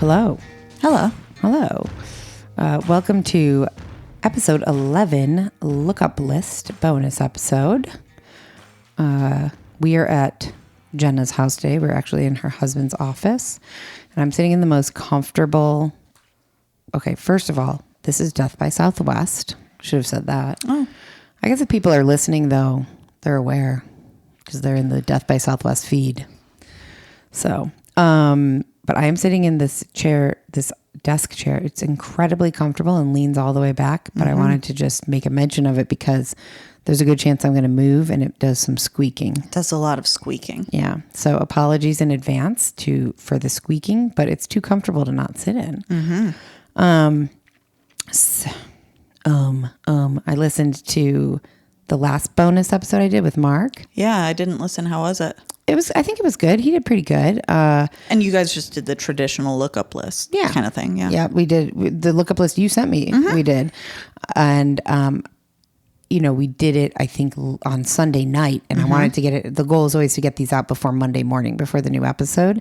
Hello. Hello. Hello. Welcome to episode 11, Lookup List bonus episode. We are at Jenna's house today. We're actually in her husband's office. And I'm sitting in the most comfortable... Okay, first of all, this is Death by Southwest. Should have said that. Oh. I guess if people are listening, though, they're aware because they're in the Death by Southwest feed. So, but I am sitting in this chair, this desk chair. It's incredibly comfortable and leans all the way back, but I wanted to just make a mention of it because there's a good chance I'm going to move and it does some squeaking. It does a lot of squeaking. Yeah. So apologies in advance for the squeaking, but it's too comfortable to not sit in. I listened to the last bonus episode I did with Mark. Yeah, I didn't listen. How was it? I think it was good. He did pretty good. And you guys just did the traditional lookup list kind of thing. Yeah. Yeah, we did the lookup list you sent me. We did. And, we did it, I think, on Sunday night. And I wanted to get it. The goal is always to get these out before Monday morning, before the new episode.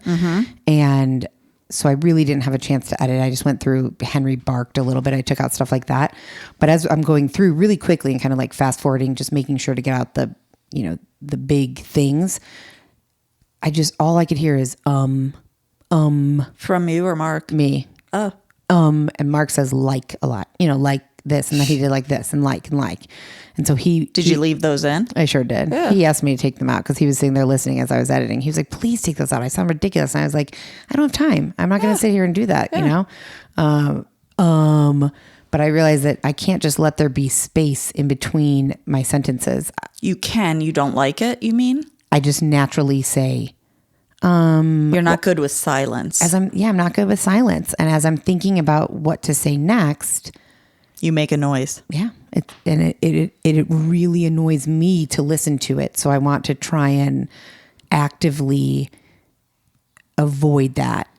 And so I really didn't have a chance to edit. I just went through, Henry barked a little bit. I took out stuff like that. But as I'm going through really quickly and kind of like fast forwarding, just making sure to get out the big things, all I could hear is, From you or Mark? Me. Oh. And Mark says like a lot, like this. And then he did like this and like. And so Did you leave those in? I sure did. Yeah. He asked me to take them out because he was sitting there listening as I was editing. He was like, please take those out. I sound ridiculous. And I was like, I don't have time. I'm not going to sit here and do that, But I realized that I can't just let there be space in between my sentences. You can. You don't like it, you mean? I just naturally say, you're not good with silence. I'm not good with silence. And as I'm thinking about what to say next, you make a noise. Yeah. It really annoys me to listen to it. So I want to try and actively avoid that.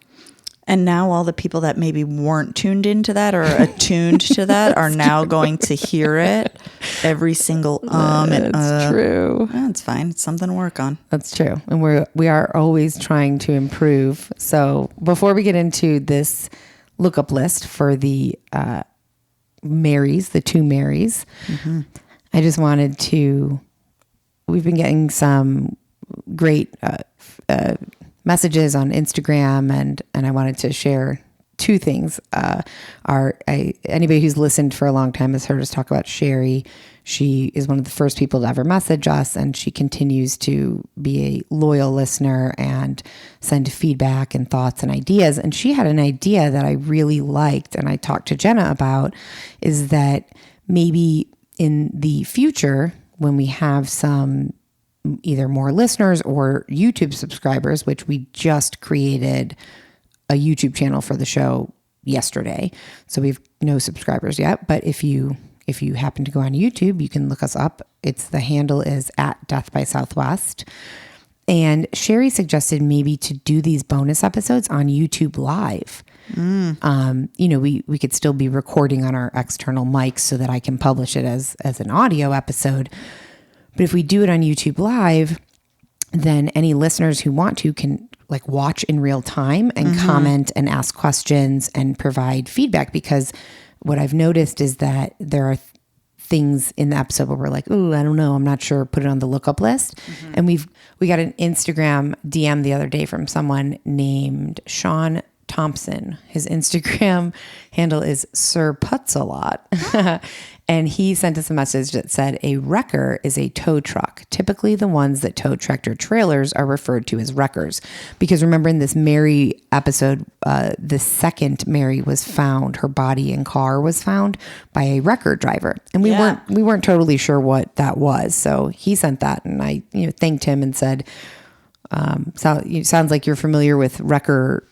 And now all the people that maybe weren't tuned into that or attuned to that are now going to hear it. Every single That's true. That's fine. It's something to work on. That's true. And we are always trying to improve. So before we get into this lookup list for the Marys, the two Marys, I just wanted to, we've been getting some great messages on Instagram and I wanted to share two things. Anybody who's listened for a long time has heard us talk about Sherry. She is one of the first people to ever message us, and she continues to be a loyal listener and send feedback and thoughts and ideas. And she had an idea that I really liked, and I talked to Jenna about, is that maybe in the future, when we have some either more listeners or YouTube subscribers, which we just created a YouTube channel for the show yesterday. So we've no subscribers yet, but if you happen to go on YouTube, you can look us up. The handle is at Death by Southwest. And Sherry suggested maybe to do these bonus episodes on YouTube Live. We could still be recording on our external mics so that I can publish it as an audio episode. But if we do it on YouTube Live, then any listeners who want to can like watch in real time and comment and ask questions and provide feedback, because what I've noticed is that there are things in the episode where we're like, oh, I don't know, I'm not sure, put it on the lookup list. And we got an Instagram DM the other day from someone named Sean Thompson. His Instagram handle is Sir Putz a lot. And he sent us a message that said a wrecker is a tow truck. Typically the ones that tow tractor trailers are referred to as wreckers. Because remember in this Mary episode, the second Mary was found, her body and car was found by a wrecker driver. And we weren't totally sure what that was. So he sent that and I thanked him and said, sounds like you're familiar with wrecker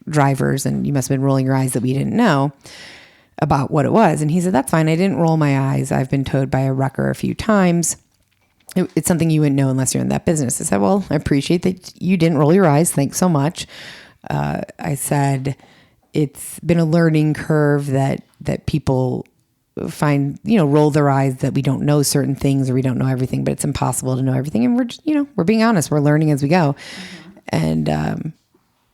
drivers and you must have been rolling your eyes that we didn't know about what it was. And he said, that's fine. I didn't roll my eyes. I've been towed by a wrecker a few times. It's something you wouldn't know unless you're in that business. I said, well, I appreciate that you didn't roll your eyes. Thanks so much. I said, it's been a learning curve that people find, roll their eyes that we don't know certain things or we don't know everything, but it's impossible to know everything. And we're just, we're being honest. We're learning as we go. And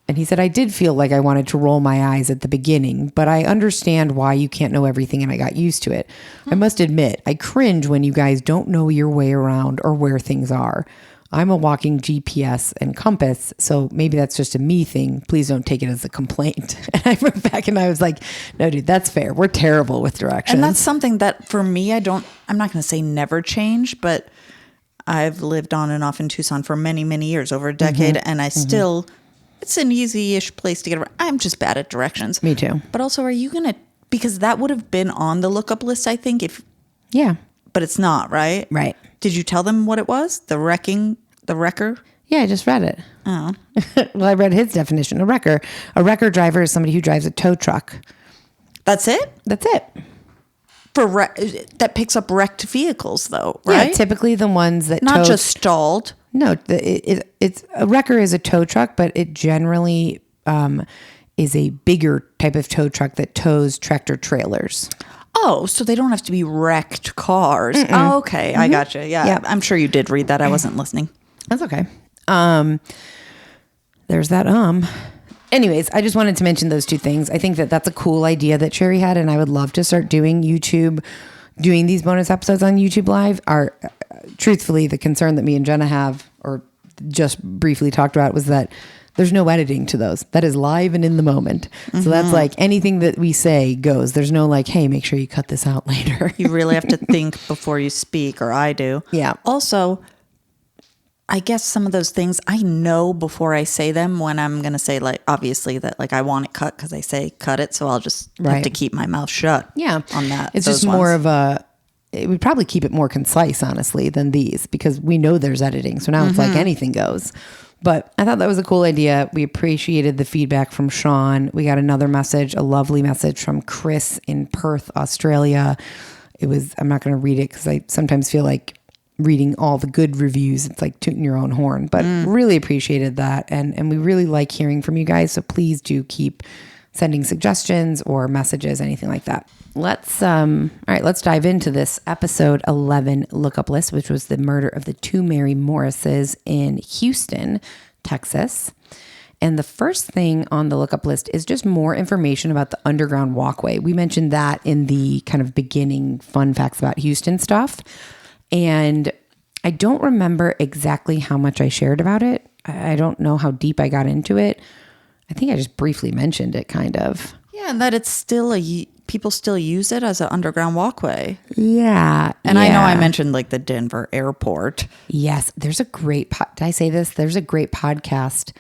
And he said, I did feel like I wanted to roll my eyes at the beginning, but I understand why you can't know everything and I got used to it. I must admit, I cringe when you guys don't know your way around or where things are. I'm a walking GPS and compass, so maybe that's just a me thing. Please don't take it as a complaint. And I went back and I was like, no, dude, that's fair. We're terrible with directions. And that's something that for me, I'm not going to say never change, but I've lived on and off in Tucson for many, many years, over a decade, and I still, it's an easy-ish place to get around. I'm just bad at directions. Me too. But also, are you going to, because that would have been on the lookup list, I think, Yeah. But it's not, right? Right. Did you tell them what it was? The wrecker? Yeah, I just read it. Oh. Well, I read his definition. A wrecker driver is somebody who drives a tow truck. That's it? That's it. That picks up wrecked vehicles, though, right? Yeah, typically the ones that not just stalled. No, it's a wrecker is a tow truck, but it generally is a bigger type of tow truck that tows tractor trailers. Oh, so they don't have to be wrecked cars. Oh, okay. I gotcha. Yeah. I'm sure you did read that. I wasn't listening. That's okay. There's that. Anyways, I just wanted to mention those two things. I think that that's a cool idea that Sherry had, and I would love to start doing these bonus episodes on YouTube Live. Truthfully, the concern that me and Jenna have, or just briefly talked about, was that there's no editing to those. That is live and in the moment. So that's like anything that we say goes. There's no like, hey, make sure you cut this out later. You really have to think before you speak, or I do. Yeah. Also, I guess some of those things I know before I say them, when I'm going to say, like, obviously that like I want it cut because I say cut it. So I'll just have to keep my mouth shut. Yeah. On that. It's just more of it would probably keep it more concise, honestly, than these, because we know there's editing. So now it's like anything goes. But I thought that was a cool idea. We appreciated the feedback from Sean. We got another message, a lovely message from Chris in Perth, Australia. I'm not going to read it because I sometimes feel like reading all the good reviews, it's like tooting your own horn, but really appreciated that. And we really like hearing from you guys. So please do keep sending suggestions or messages, anything like that. Let's dive into this episode 11 lookup list, which was the murder of the two Mary Morrises in Houston, Texas. And the first thing on the lookup list is just more information about the underground walkway. We mentioned that in the kind of beginning fun facts about Houston stuff. And I don't remember exactly how much I shared about it. I don't know how deep I got into it. I think I just briefly mentioned it, kind of. Yeah, and that it's still people still use it as an underground walkway. Yeah. And I know I mentioned like the Denver airport. Yes. There's a great, did I say this? There's a great podcast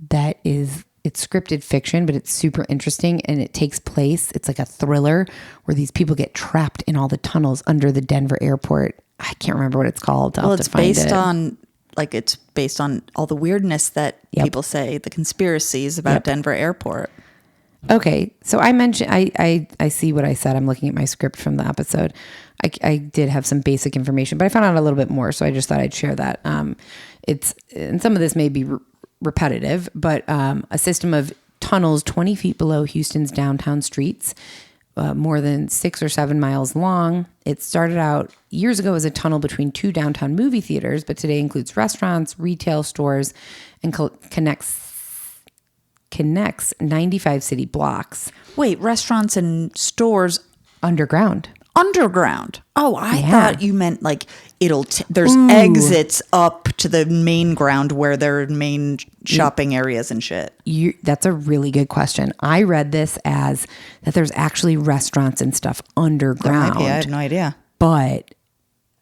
that it's scripted fiction, but it's super interesting. And it takes place, it's like a thriller where these people get trapped in all the tunnels under the Denver airport. I can't remember what it's called. Well, it's based on all the weirdness that people say, the conspiracies about Denver airport. Okay. So I mentioned, I see what I said. I'm looking at my script from the episode. I did have some basic information, but I found out a little bit more. So I just thought I'd share that. And some of this may be repetitive, but a system of tunnels 20 feet below Houston's downtown streets, more than 6 or 7 miles long. It started out years ago as a tunnel between two downtown movie theaters, but today includes restaurants, retail stores, and connects 95 city blocks. Wait, restaurants and stores underground. Oh, I thought you meant like there's exits up to the main ground where there are main shopping areas and shit. That's a really good question. I read this as that there's actually restaurants and stuff underground. I had no idea. But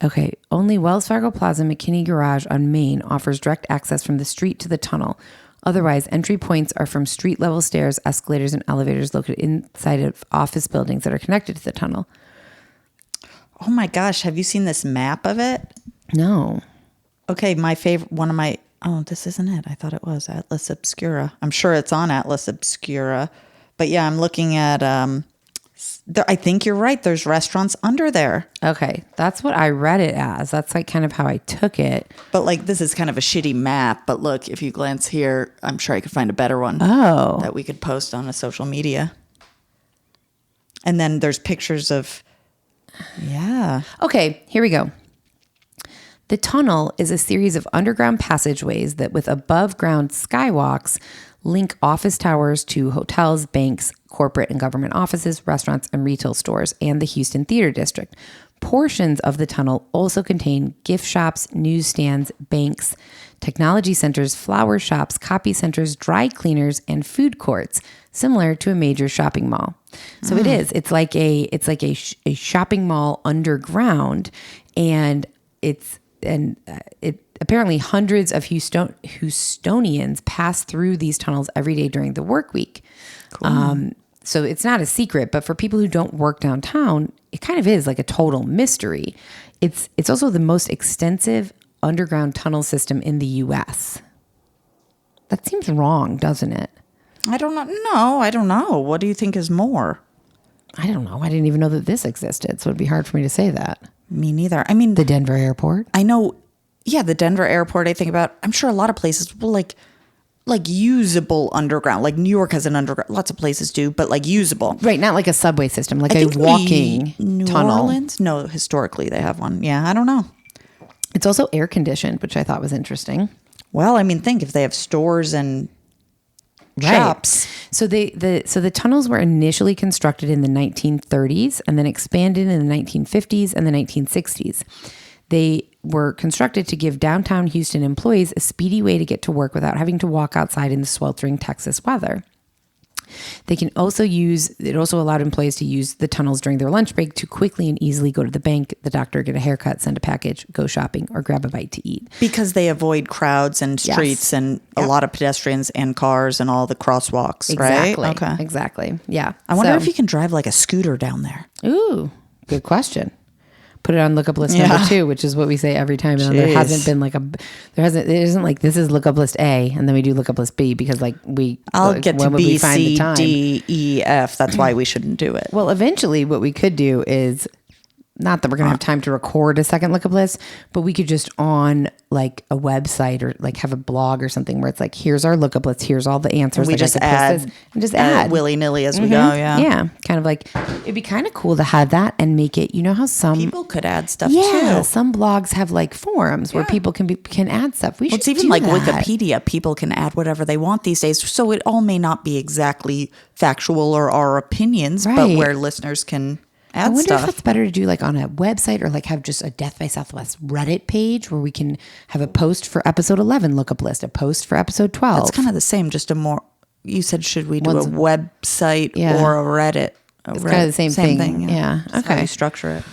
okay, only Wells Fargo Plaza McKinney Garage on Main offers direct access from the street to the tunnel. Otherwise, entry points are from street level stairs, escalators, and elevators located inside of office buildings that are connected to the tunnel. Oh my gosh, have you seen this map of it? No. Okay, my favorite, this isn't it. I thought it was Atlas Obscura. I'm sure it's on Atlas Obscura. But yeah, I'm looking at, I think you're right. There's restaurants under there. Okay, that's what I read it as. That's like kind of how I took it. But like, this is kind of a shitty map. But look, if you glance here, I'm sure I could find a better one. Oh. That we could post on a social media. And then there's pictures of... Yeah. Okay, here we go. The tunnel is a series of underground passageways that with above ground skywalks link office towers to hotels, banks, corporate and government offices, restaurants, and retail stores, and the Houston Theater District. Portions of the tunnel also contain gift shops, newsstands, banks, technology centers, flower shops, copy centers, dry cleaners, and food courts, similar to a major shopping mall. So it is. It's like a shopping mall underground, and it apparently hundreds of Houstonians pass through these tunnels every day during the work week. Cool. So it's not a secret, but for people who don't work downtown, it kind of is like a total mystery. It's also the most extensive underground tunnel system in the U.S. That seems wrong, doesn't it? I don't know. No, I don't know. What do you think is more? I don't know. I didn't even know that this existed, so it'd be hard for me to say that. Me neither. I mean, the Denver airport. I know. Yeah, the Denver airport. I think about. I'm sure a lot of places will like usable underground. Like New York has an underground. Lots of places do, but like usable. Right, not like a subway system, like a walking New tunnel. Orleans? No, historically they have one. Yeah, I don't know. It's also air conditioned, which I thought was interesting. Well, I mean, think if they have stores and shops. So the tunnels were initially constructed in the 1930s and then expanded in the 1950s and the 1960s. They were constructed to give downtown Houston employees a speedy way to get to work without having to walk outside in the sweltering Texas weather. It also allowed employees to use the tunnels during their lunch break to quickly and easily go to the bank, the doctor, get a haircut, send a package, go shopping, or grab a bite to eat. Because they avoid crowds and streets and a lot of pedestrians and cars and all the crosswalks, Exactly. right? Okay. Exactly. Yeah. I wonder if you can drive like a scooter down there. Ooh, good question. Put it on lookup list number 2, which is what we say every time. And there hasn't been it isn't like this is lookup list A and then we do lookup list B because I'll get to B, C, D, E, F. That's why we shouldn't do it. Well, eventually what we could do is, not that we're going to have time to record a second lookup list, but we could just on like a website or like have a blog or something where it's like, here's our lookup list. Here's all the answers. We just add willy nilly as we go. Yeah. Yeah. Kind of like, it'd be kind of cool to have that and make it, you know how some people could add stuff too. Some blogs have like forums where people can add stuff. It's even like Wikipedia. People can add whatever they want these days. So it all may not be exactly factual or our opinions, but where listeners can add I wonder stuff. if it's better to do like on a website or like have just a Death by Southwest Reddit page where we can have a post for episode 11 lookup list, a post for episode 12. It's kind of the same, just a more, you said, should we do a website or a Reddit? It's kind of the same thing. Yeah. That's how you structure it.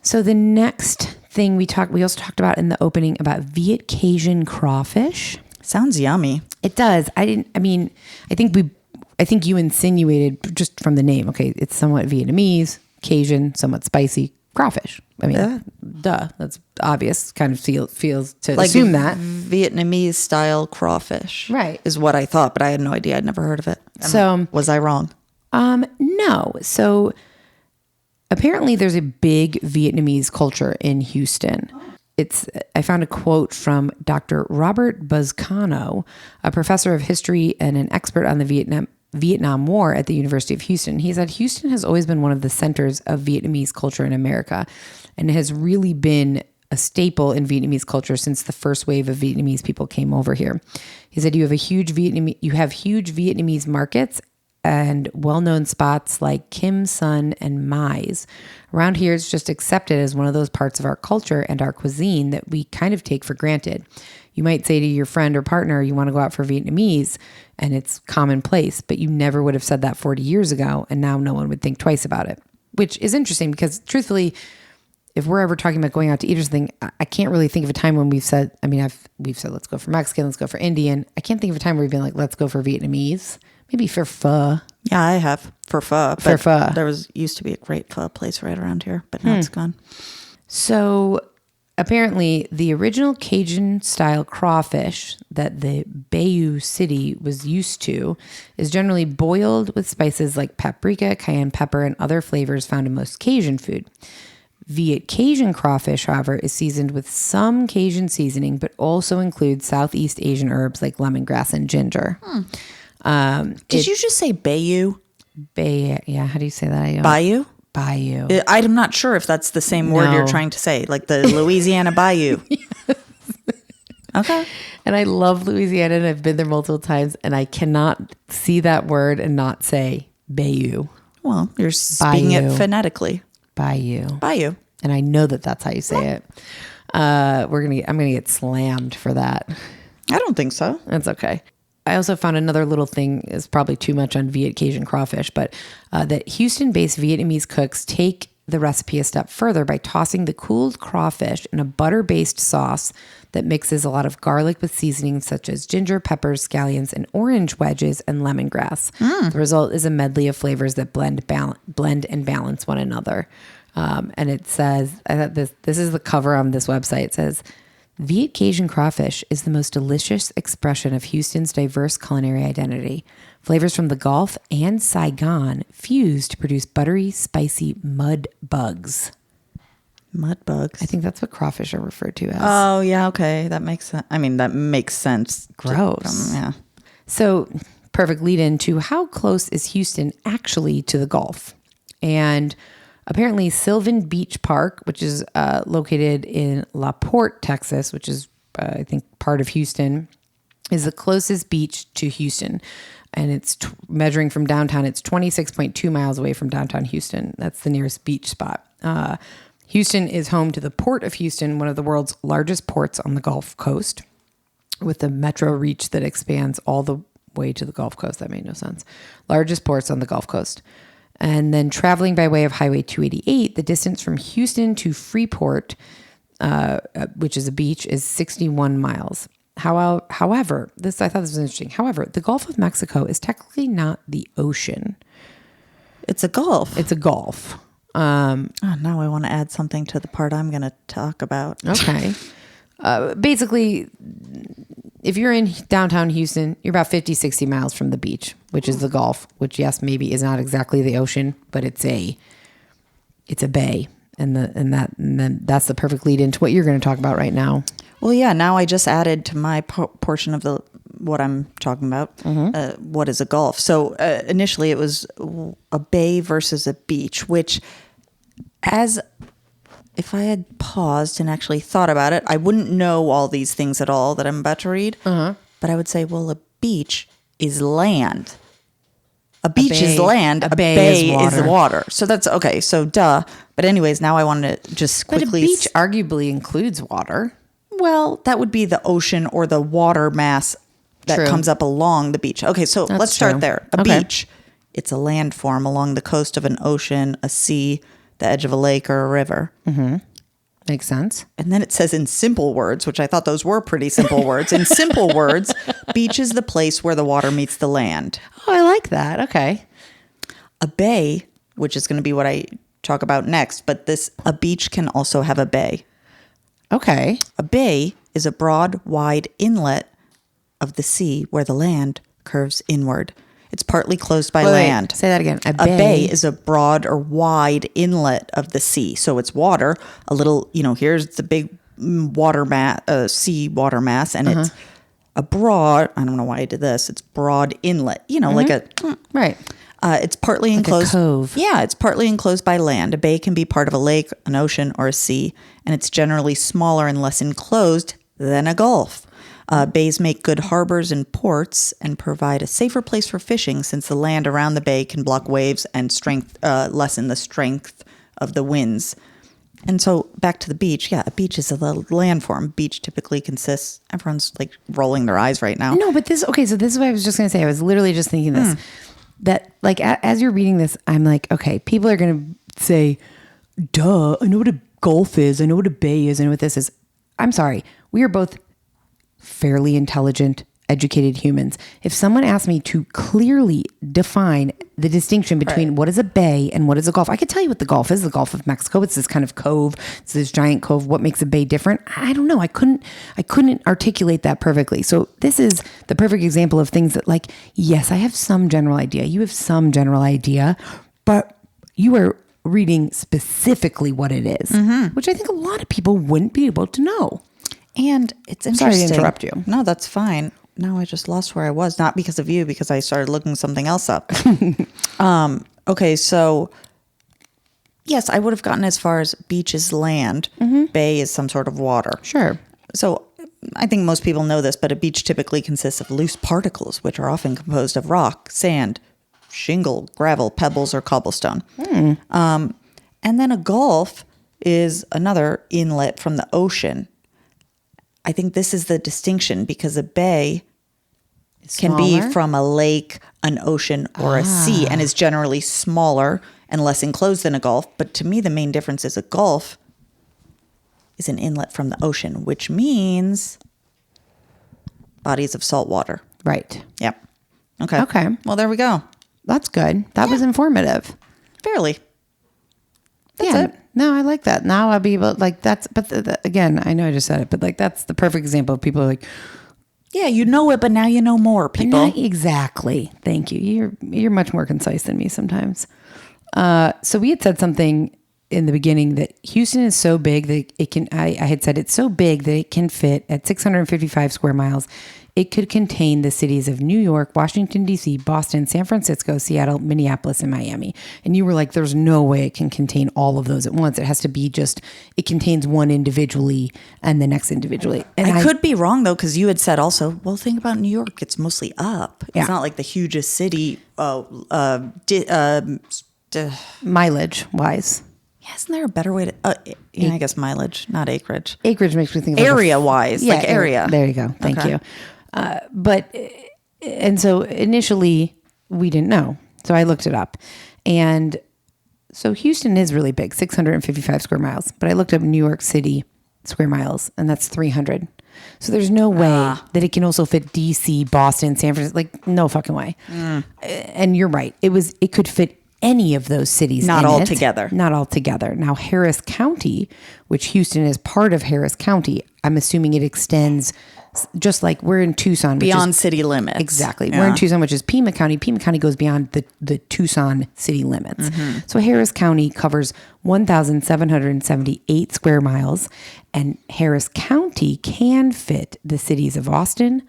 So the next thing we also talked about in the opening about Viet-Cajun crawfish. Sounds yummy. It does. I think you insinuated just from the name. Okay, it's somewhat Vietnamese, Cajun, somewhat spicy, crawfish. I mean, duh. That's obvious. Kind of feels to like assume that Vietnamese style crawfish, right, is what I thought, but I had no idea. I'd never heard of it. Was I wrong? No. So apparently, there's a big Vietnamese culture in Houston. I found a quote from Dr. Robert Buzcano, a professor of history and an expert on the Vietnam War at the University of Houston. He said, Houston has always been one of the centers of Vietnamese culture in America and has really been a staple in Vietnamese culture since the first wave of Vietnamese people came over here. He said, you have huge Vietnamese markets and well-known spots like Kim Son and Mai's. Around here, it's just accepted as one of those parts of our culture and our cuisine that we kind of take for granted. You might say to your friend or partner, you want to go out for Vietnamese, and it's commonplace, but you never would have said that 40 years ago, and now no one would think twice about it, which is interesting because truthfully, if we're ever talking about going out to eat or something, I can't really think of a time when we've said, we've said, let's go for Mexican, let's go for Indian. I can't think of a time where we've been like, let's go for Vietnamese. Maybe for pho. Yeah, I have for pho. For pho. There used to be a great pho place right around here, but now it's gone. So apparently the original Cajun style crawfish that the Bayou City was used to is generally boiled with spices like paprika, cayenne pepper, and other flavors found in most Cajun food. Viet-Cajun crawfish, however, is seasoned with some Cajun seasoning, but also includes Southeast Asian herbs like lemongrass and ginger. Did you just say Bayou? Yeah. How do you say that? Bayou? Bayou. I'm not sure if that's the same word you're trying to say, like the Louisiana Bayou. Yes. Okay. And I love Louisiana, and I've been there multiple times, and I cannot see that word and not say Bayou. Well, you're speaking it phonetically. Bayou. Bayou. And I know that that's how you say it. I'm gonna get slammed for that. I don't think so. That's okay. I also found another little thing, is probably too much on Viet-Cajun Crawfish, but that Houston-based Vietnamese cooks take the recipe a step further by tossing the cooled crawfish in a butter-based sauce that mixes a lot of garlic with seasonings such as ginger, peppers, scallions, and orange wedges and lemongrass. The result is a medley of flavors that blend and balance one another. And it says, I thought this is the cover on this website. It says, Viet-Cajun Crawfish is the most delicious expression of Houston's diverse culinary identity. Flavors from the Gulf and Saigon fuse to produce buttery, spicy mud bugs. Mud bugs? I think that's what crawfish are referred to as. Oh, yeah, okay. That makes sense. I mean, that makes sense. Gross. Yeah. So, perfect lead into how close is Houston actually to the Gulf? And apparently, Sylvan Beach Park, which is located in La Porte, Texas, which is, I think, part of Houston, is the closest beach to Houston. And it's measuring from downtown. It's 26.2 miles away from downtown Houston. That's the nearest beach spot. Houston is home to the Port of Houston, one of the world's largest ports on the Gulf Coast, with a metro reach that expands all the way to the Gulf Coast. That made no sense. Largest ports on the Gulf Coast. And then traveling by way of Highway 288, the distance from Houston to Freeport, which is a beach, is 61 miles. However, I thought this was interesting. However, the Gulf of Mexico is technically not the ocean. It's a gulf. It's a gulf. Now I want to add something to the part I'm going to talk about. Okay. Basically, if you're in downtown Houston, you're about 50, 60 miles from the beach, which is the Gulf, which, yes, maybe is not exactly the ocean, but it's a bay. And then that's the perfect lead into what you're going to talk about right now. Well, yeah, now I just added to my portion of what I'm talking about, what is a gulf. So initially it was a bay versus a beach, which if I had paused and actually thought about it, I wouldn't know all these things at all that I'm about to read. But I would say, well, a beach is land. A beach is land. A bay is water. So that's okay. So duh. But anyways, now I wanted to just quickly. But a beach arguably includes water. Well, that would be the ocean or the water mass that comes up along the beach. Okay, so let's start there. A beach, it's a landform along the coast of an ocean, a sea, the edge of a lake, or a river. Mm-hmm. Makes sense. And then it says in simple words, which I thought those were pretty simple words. In simple words, beach is the place where the water meets the land. Oh, I like that. Okay. A bay, which is going to be what I talk about next, but a beach can also have a bay. Okay. A bay is a broad, wide inlet of the sea where the land curves inward. It's partly closed by land. Say that again. A bay is a broad or wide inlet of the sea. So it's water, a little, here's the big sea water mass, and it's a broad, I don't know why I did this, it's broad inlet, like a... Right. It's partly enclosed. Like a cove. Yeah, it's partly enclosed by land. A bay can be part of a lake, an ocean, or a sea, and it's generally smaller and less enclosed than a gulf. Bays make good harbors and ports and provide a safer place for fishing since the land around the bay can block waves and lessen the strength of the winds. And so back to the beach. Yeah, a beach is a landform. Beach typically consists, everyone's like rolling their eyes right now. No, but so this is what I was just going to say. I was literally just thinking this. That like as you're reading this, I'm like, okay, people are going to say, duh, I know what a gulf is. I know what a bay is. I know what this is. I'm sorry. We are both fairly intelligent, educated humans. If someone asked me to clearly define the distinction between what is a bay and what is a gulf, I could tell you what the Gulf is. The Gulf of Mexico. It's this kind of cove. It's this giant cove. What makes a bay different? I don't know. I couldn't articulate that perfectly. So this is the perfect example of things that, like, yes, I have some general idea. You have some general idea, but you are reading specifically what it is, which I think a lot of people wouldn't be able to know. And it's interesting. Sorry to interrupt you. No, that's fine. No, I just lost where I was. Not because of you, because I started looking something else up. Okay, so yes, I would have gotten as far as beach is land, bay is some sort of water. Sure. So I think most people know this, but a beach typically consists of loose particles, which are often composed of rock, sand, shingle, gravel, pebbles, or cobblestone. And then a gulf is another inlet from the ocean. I think this is the distinction because a bay can be from a lake, an ocean, or a sea, and is generally smaller and less enclosed than a gulf. But to me, the main difference is a gulf is an inlet from the ocean, which means bodies of salt water. Right. Yep. Okay. Well, there we go. That's good. That was informative. Fairly. That's it. No, I like that. Now I'll be able, like, that's, but again, I know I just said it, but like, that's the perfect example of people are like, yeah, you know it, but now you know more, people. Exactly. Thank you. You're much more concise than me sometimes. So we had said something in the beginning that Houston is so big that it can, I had said it's so big that it can fit at 655 square miles. It could contain the cities of New York, Washington, D.C., Boston, San Francisco, Seattle, Minneapolis, and Miami. And you were like, there's no way it can contain all of those at once. It has to be just, it contains one individually and the next individually. And I could be wrong, though, because you had said also, well, think about New York. It's mostly up. It's not like the hugest city mileage-wise. Yeah, isn't there a better way to... I guess mileage, not acreage. Acreage makes me think of area-wise, like area. There you go. Thank you. And so initially we didn't know. So I looked it up. And so Houston is really big, 655 square miles. But I looked up New York City square miles, and that's 300. So there's no way that it can also fit DC, Boston, San Francisco. Like, no fucking way. And you're right. It could fit any of those cities. Not all together. Not all together. Now, Harris County, which Houston is part of Harris County, I'm assuming it extends just like we're in Tucson. Beyond city limits. Exactly. Yeah. We're in Tucson, which is Pima County. Pima County goes beyond the Tucson city limits. So Harris County covers 1,778 square miles, and Harris County can fit the cities of Austin,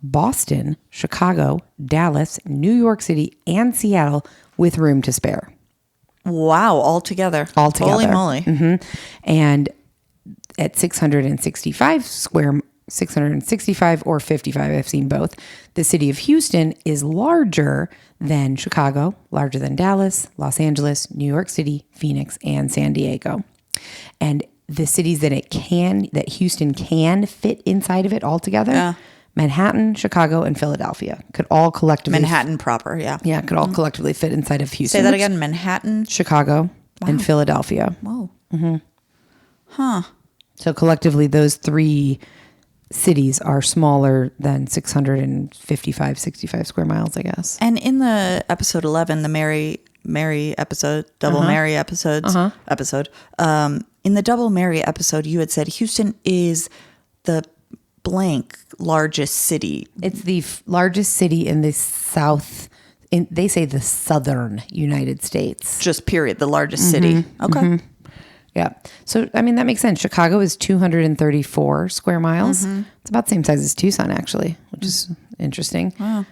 Boston, Chicago, Dallas, New York City, and Seattle with room to spare. Wow, all together. Holy moly. And at 665 or 55, I've seen both. The city of Houston is larger than Chicago, larger than Dallas, Los Angeles, New York City, Phoenix, and San Diego. And the cities that Houston can fit inside of it altogether, Manhattan, Chicago, and Philadelphia could all collectively... Manhattan proper, yeah. Yeah, could all collectively fit inside of Houston. Say that again, Manhattan? Chicago, and Philadelphia. Whoa. So collectively, those three cities are smaller than 65 square miles, I guess. And in the episode 11, the Mary episode, Double Mary episode, in the Double Mary episode, you had said Houston is the blank largest city. It's the largest city in the South. They say the southern United States. Just period. The largest city. Okay. Yeah. So, I mean, that makes sense. Chicago is 234 square miles. It's about the same size as Tucson, actually, which is interesting. Wow.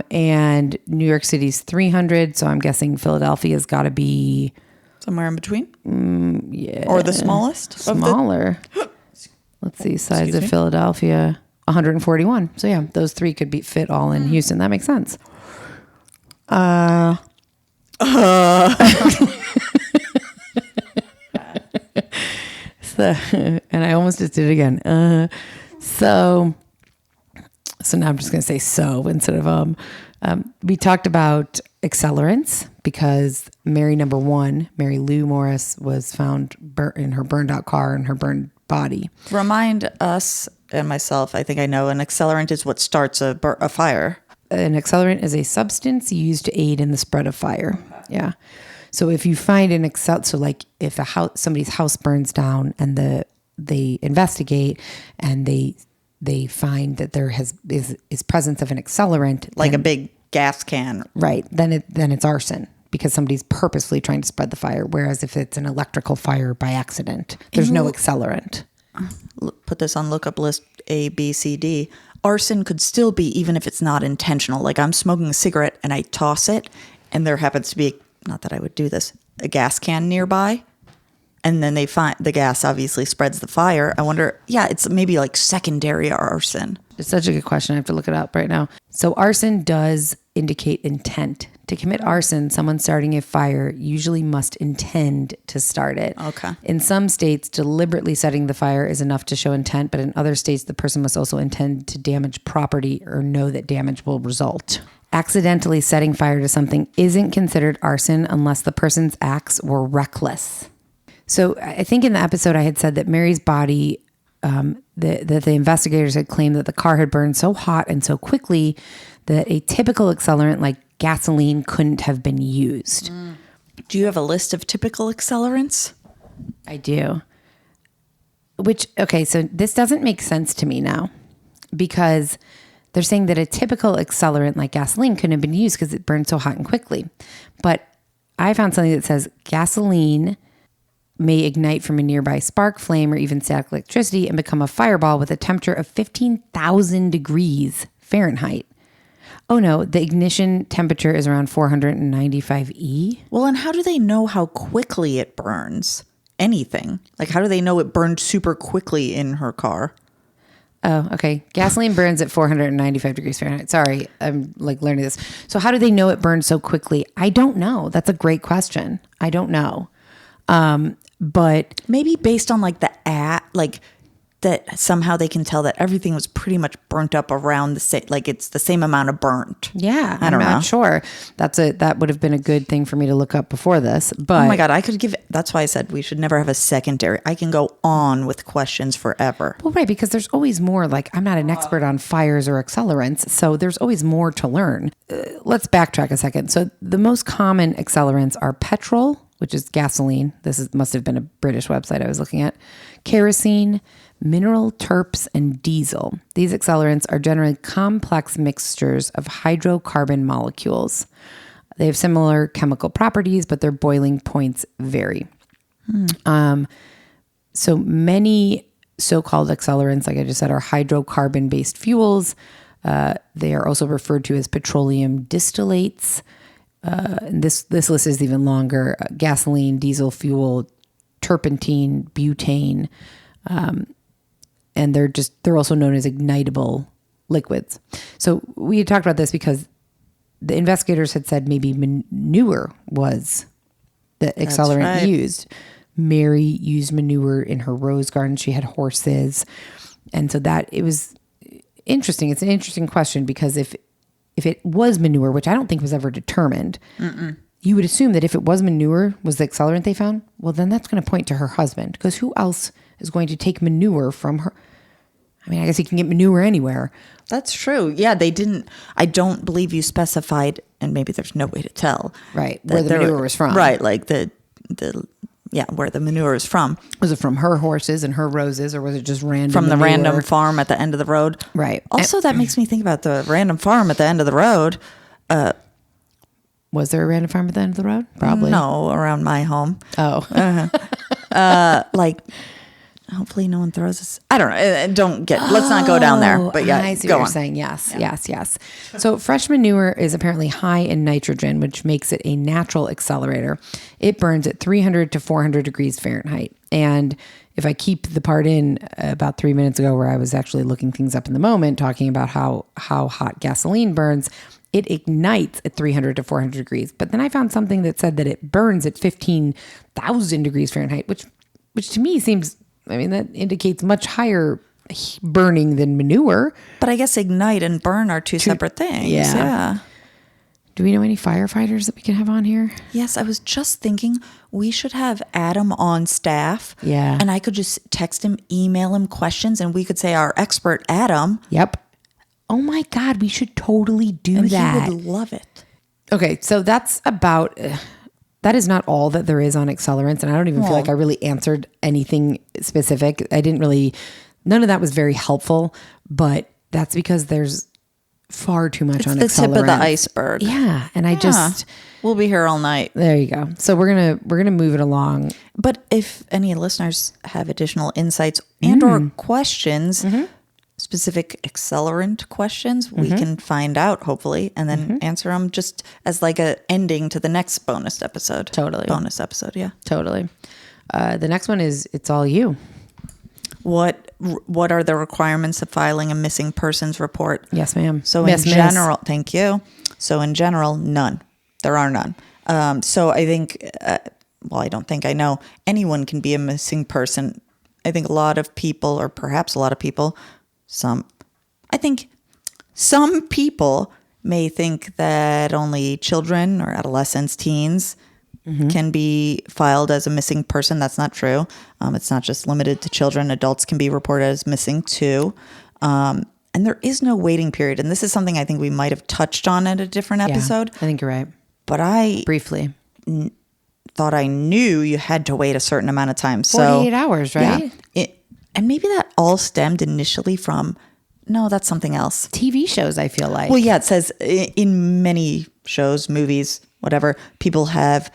And New York City's 300. So I'm guessing Philadelphia's got to be... somewhere in between? Yeah. Or the smallest? Smaller. Let's see. Size of Philadelphia, 141. So yeah, those three could fit all in Houston. That makes sense. So, and I almost just did it again. So now I'm just going to say so instead of we talked about accelerants because Mary number 1, Mary Lou Morris, was found in her burned out car and her burned body. Remind us and myself, I think I know, an accelerant is what starts a fire. An accelerant is a substance used to aid in the spread of fire. Yeah. So if you find so like if somebody's house burns down and they investigate and they find that there is presence of an accelerant, like a big gas can, right? Then it's arson because somebody's purposely trying to spread the fire. Whereas if it's an electrical fire by accident, there's no accelerant. Put this on lookup list A, B, C, D. Arson could still be even if it's not intentional. Like I'm smoking a cigarette and I toss it, and there happens to be, not that I would do this, a gas can nearby. and then they find the gas obviously spreads the fire. I wonder, it's maybe like secondary arson. It's such a good question. I have to look it up right now. So arson does indicate intent. To commit arson, someone starting a fire usually must intend to start it. Okay. In some states, deliberately setting the fire is enough to show intent, but in other states, the person must also intend to damage property or know that damage will result. Accidentally setting fire to something isn't considered arson unless the person's acts were reckless. So I think in the episode I had said that Mary's body, that the investigators had claimed that the car had burned so hot and so quickly that a typical accelerant like gasoline couldn't have been used. Do you have a list of typical accelerants? I do. So this doesn't make sense to me now because they're saying that a typical accelerant like gasoline couldn't have been used because it burned so hot and quickly. But I found something that says gasoline may ignite from a nearby spark, flame, or even static electricity and become a fireball with a temperature of 15,000 degrees Fahrenheit. Oh no, the ignition temperature is around 495 E. Well, and how do they know how quickly it burns? Anything. Like, how do they know it burned super quickly in her car? Oh, okay. Gasoline burns at 495 degrees Fahrenheit. Sorry, I'm like learning this. So how do they know it burned so quickly? I don't know. That's a great question. I don't know. But maybe based on like that somehow they can tell that everything was pretty much burnt up around the same, like it's the same amount of burnt. Yeah, I'm not sure. That would have been a good thing for me to look up before this. But oh my God, that's why I said we should never have a secondary. I can go on with questions forever. Well, right, because there's always more. Like, I'm not an expert on fires or accelerants, so there's always more to learn. Let's backtrack a second. So the most common accelerants are petrol, which is gasoline. Must have been a British website I was looking at. Kerosene, mineral terps, and diesel. These accelerants are generally complex mixtures of hydrocarbon molecules. They have similar chemical properties, but their boiling points vary. So many so-called accelerants, like I just said, are hydrocarbon-based fuels. They are also referred to as petroleum distillates. And this list is even longer. Gasoline, diesel fuel, turpentine, butane, and they're also known as ignitable liquids. So we had talked about this because the investigators had said maybe manure was the accelerant used. Mary used manure in her rose garden. She had horses. And so it was interesting. It's an interesting question because if it was manure, which I don't think was ever determined, you would assume that if it was manure was the accelerant they found, well, then that's going to point to her husband because who else is going to take manure from her? I mean, I guess he can get manure anywhere. That's true. Yeah, they didn't. I don't believe you specified, and maybe there's no way to tell. Right, where the manure was from. Right, like where the manure is from. Was it from her horses and her roses, or was it just random from the manure? random farm at the end of the road? Right. Also, that makes me think about the random farm at the end of the road. Was there a random farm at the end of the road? Probably. No, around my home. Oh. Like, hopefully no one throws us. I don't know. Let's not go down there. But yeah, I see what you're saying. Yes, yeah. Yes. So fresh manure is apparently high in nitrogen, which makes it a natural accelerator. It burns at 300 to 400 degrees Fahrenheit. And if I keep the part in about 3 minutes ago where I was actually looking things up in the moment, talking about how hot gasoline burns, it ignites at 300 to 400 degrees. But then I found something that said that it burns at 15,000 degrees Fahrenheit, which to me seems, I mean, that indicates much higher burning than manure. But I guess ignite and burn are two separate things. Yeah. Do we know any firefighters that we can have on here? Yes, I was just thinking we should have Adam on staff. Yeah. And I could just text him, email him questions, and we could say our expert Adam. Yep. Oh my God, we should totally do that. He would love it. Okay, so that's about... that is not all that there is on accelerants, and I don't even feel like I really answered anything specific. None of that was very helpful, but that's because there's far too much on accelerants. It's the tip of the iceberg. Yeah, and we'll be here all night. There you go. So we're gonna move it along. But if any listeners have additional insights and or questions, specific accelerant questions, we can find out hopefully and then answer them just as like a ending to the next bonus episode. Totally. Bonus episode, yeah. Totally. The next one is it's all you. What are the requirements of filing a missing persons report? Yes, ma'am. So in general, thank you. So in general, none. There are none. So I think, I don't think I know anyone can be a missing person. I think a lot of people, or perhaps a lot of people, I think some people may think that only children or adolescents, teens can be filed as a missing person. That's not true. It's not just limited to children. Adults can be reported as missing too. And there is no waiting period. And this is something I think we might have touched on in a different episode. I think you're right. But I briefly thought I knew you had to wait a certain amount of time. 48 hours, right? Yeah. And maybe that all stemmed initially from, no, that's something else. TV shows, I feel like. Well, yeah, it says in many shows, movies, whatever, people have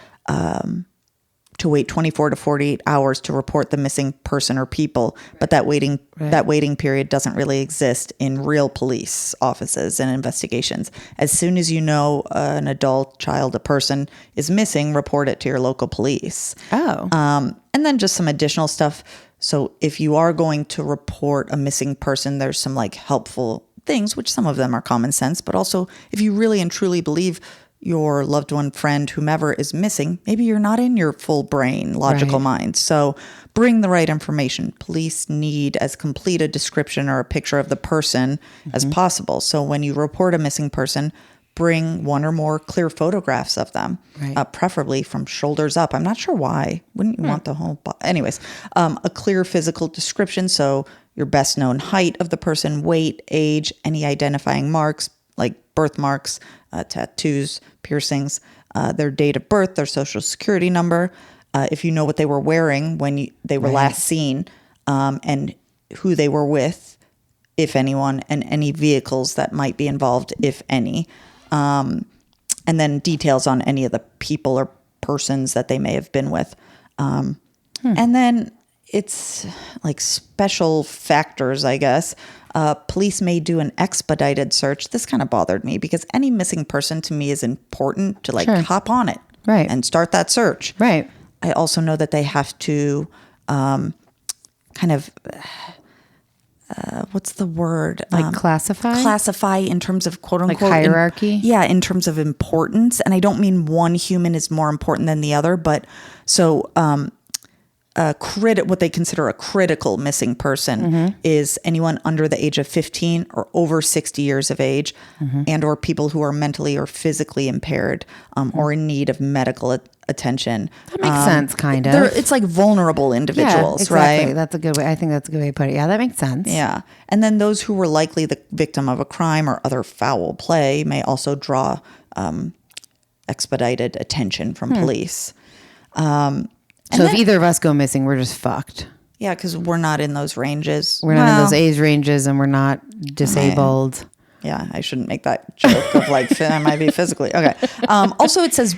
to wait 24 to 48 hours to report the missing person or people. But that waiting period doesn't really exist in real police offices and investigations. As soon as you know an adult, child, a person is missing, report it to your local police. Oh. And then just some additional stuff. So if you are going to report a missing person, there's some like helpful things, which some of them are common sense, but also if you really and truly believe your loved one, friend, whomever is missing, maybe you're not in your full brain, logical mind. So bring the right information. Police need as complete a description or a picture of the person as possible. So when you report a missing person, bring one or more clear photographs of them, preferably from shoulders up. I'm not sure why. Wouldn't you want the whole body? Anyways, a clear physical description. So your best known height of the person, weight, age, any identifying marks like birthmarks, tattoos, piercings, their date of birth, their social security number, if you know what they were wearing when they were last seen, and who they were with, if anyone, and any vehicles that might be involved, if any. And then details on any of the people or persons that they may have been with. And then it's like special factors, I guess. Police may do an expedited search. This kind of bothered me because any missing person to me is important to hop on it and start that search. Right. I also know that they have to what's the word? Classify? Classify in terms of quote unquote. Like hierarchy? In terms of importance. And I don't mean one human is more important than the other, but so what they consider a critical missing person is anyone under the age of 15 or over 60 years of age and or people who are mentally or physically impaired or in need of medical attention. That makes sense, kind of. It's like vulnerable individuals, exactly. right? That's a good way. I think that's a good way to put it. Yeah, that makes sense. Yeah. And then those who were likely the victim of a crime or other foul play may also draw expedited attention from police. So if either of us go missing, we're just fucked. Yeah, because we're not in those ranges. We're not in those age ranges and we're not disabled. Right. Yeah, I shouldn't make that joke of I might be physically. Okay. Also, it says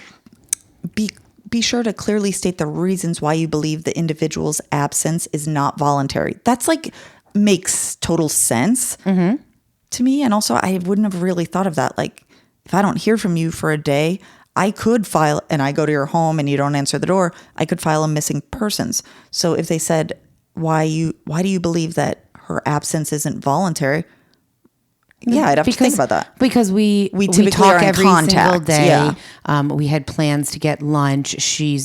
be sure to clearly state the reasons why you believe the individual's absence is not voluntary. That's makes total sense to me. And also, I wouldn't have really thought of that. If I don't hear from you for a day, I could file, and I go to your home and you don't answer the door, I could file a missing persons. So if they said, why do you believe that her absence isn't voluntary? Yeah, I'd have to think about that. Because we typically talk are in every contact. single day. Yeah. We had plans to get lunch. She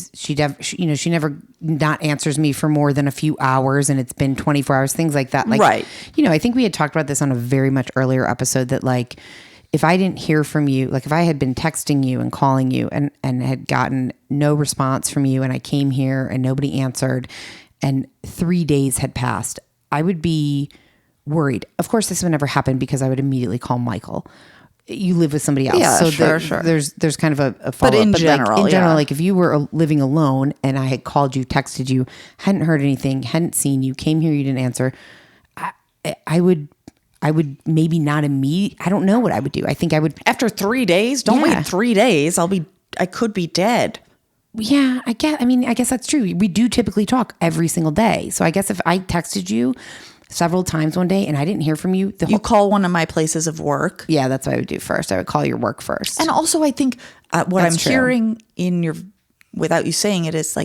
never not answers me for more than a few hours, and it's been 24 hours, things like that. Right. I think we had talked about this on a very much earlier episode that if I didn't hear from you, if I had been texting you and calling you and had gotten no response from you and I came here and nobody answered and 3 days had passed, I would be worried. Of course, this would never happen because I would immediately call Michael. You live with somebody else. Yeah, so sure. There's kind of a follow-up. But in general, if you were living alone and I had called you, texted you, hadn't heard anything, hadn't seen you, came here, you didn't answer, I would maybe not immediately. I don't know what I would do. I think I would. After 3 days? Don't wait 3 days. I could be dead. Yeah, I guess that's true. We do typically talk every single day. So I guess if I texted you several times one day and I didn't hear from you, you call one of my places of work. Yeah, that's what I would do first. I would call your work first. And also I think what I'm hearing in without you saying it is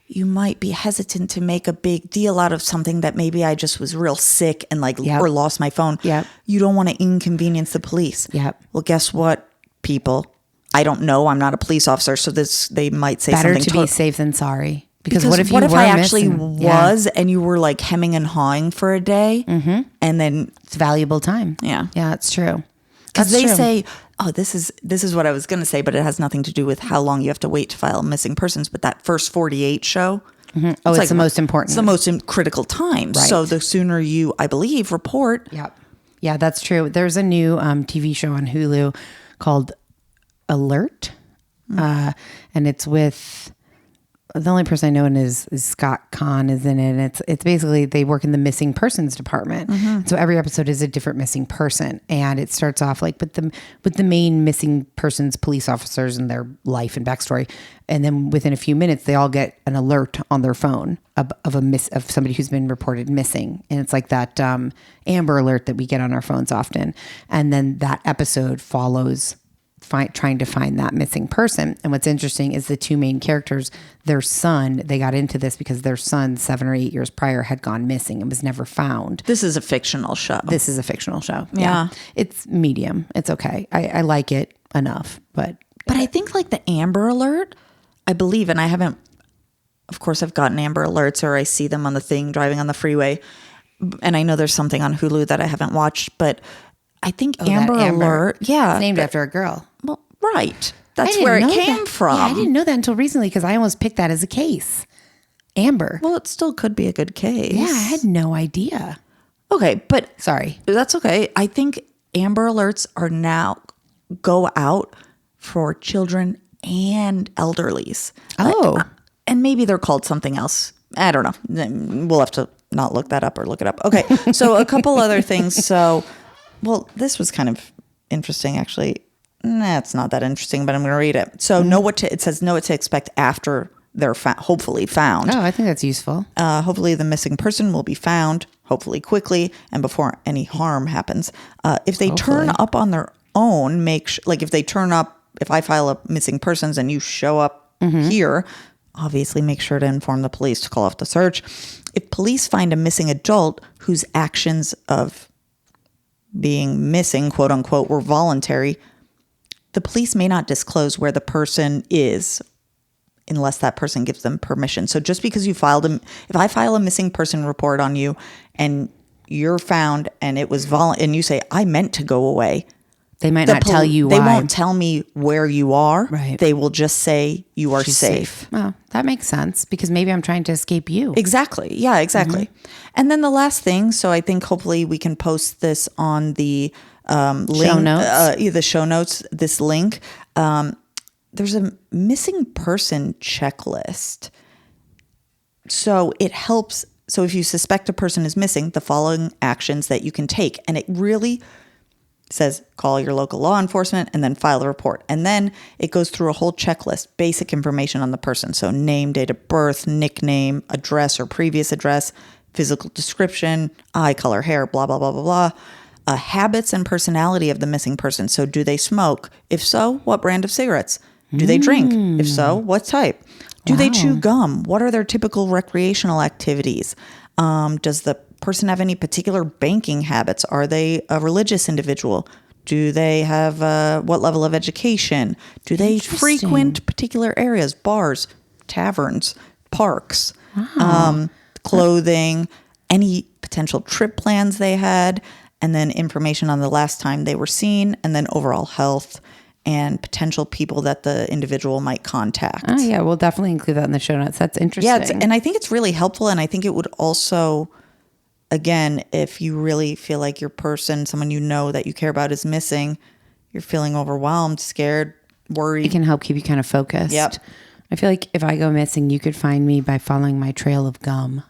you might be hesitant to make a big deal out of something that maybe I just was real sick and like, or lost my phone. Yep. You don't want to inconvenience the police. Yep. Well, guess what, people? I don't know. I'm not a police officer. So they might say Better something. to be safe than sorry. Because what if I actually missing? was and you were like hemming and hawing for a day and then It's valuable time. Yeah. Yeah, it's true. because they say, oh, this is what I was going to say, but it has nothing to do with how long you have to wait to file missing persons. But that first 48 show. Oh, it's like the most important. It's the most critical time. Right. So the sooner you, I believe, report. Yep. Yeah, that's true. There's a new TV show on Hulu called Alert. And it's with, the only person I know in is Scott Kahn is in it. And it's basically, they work in the missing persons department. So every episode is a different missing person. And it starts off like with the main missing persons, police officers and their life and backstory. And then within a few minutes, they all get an alert on their phone of somebody who's been reported missing. And it's like that Amber Alert that we get on our phones often. And then that episode follows trying to find that missing person. And what's interesting is the two main characters, their son, they got into this because their son 7 or 8 years prior had gone missing and was never found. This is a fictional show. This is a fictional show. Yeah. It's medium. It's okay. I like it enough, but I think like the Amber Alert, I believe, and I haven't, of course I've gotten Amber Alerts or I see them on the thing driving on the freeway. And I know there's something on Hulu that I haven't watched, but I think Amber Alert. Yeah. It's named after a girl. Well, right. That's where it came from. Yeah, I didn't know that until recently because I almost picked that as a case. Amber. Well, it still could be a good case. Yeah, I had no idea. Okay, but Sorry. that's okay. I think Amber Alerts are now go out for children and elderlies. Oh. And maybe they're called something else. I don't know. We'll have to not look that up or look it up. Okay, so a couple other things. So, well, this was kind of interesting, actually. Nah, it's not that interesting, but I'm going to read it. So, it says know what to expect after they're hopefully found. Oh, I think that's useful. Hopefully the missing person will be found, hopefully quickly, and before any harm happens. If they turn up on their own, if I file a missing persons and you show up here, obviously make sure to inform the police to call off the search. If police find a missing adult whose actions of being missing, quote unquote, were voluntary, the police may not disclose where the person is unless that person gives them permission. So just because you if I file a missing person report on you and you're found and it was and you say, I meant to go away. They might not tell you why. They won't tell me where you are. Right. They will just say you are safe. Oh, that makes sense because maybe I'm trying to escape you. Exactly. Yeah, exactly. And then the last thing, so I think hopefully we can post this on the link, show notes. The show notes, this link. There's a missing person checklist. So it helps. So if you suspect a person is missing, the following actions that you can take. And it really says call your local law enforcement and then file the report. And then it goes through a whole checklist, basic information on the person. So name, date of birth, nickname, address or previous address, physical description, eye color, hair, blah, blah, blah, blah, blah. Habits and personality of the missing person. So do they smoke? If so, what brand of cigarettes? Do they drink? If so, what type? Do they chew gum? What are their typical recreational activities? Does the person have any particular banking habits? Are they a religious individual? Do they have what level of education? Do they frequent particular areas, bars, taverns, parks, clothing, any potential trip plans they had, and then information on the last time they were seen, and then overall health and potential people that the individual might contact. Oh, yeah. We'll definitely include that in the show notes. That's interesting. Yeah, and I think it's really helpful. And I think it would also, again, if you really feel like your person, someone you know that you care about is missing, you're feeling overwhelmed, scared, worried. It can help keep you kind of focused. Yep. I feel like if I go missing, you could find me by following my trail of gum.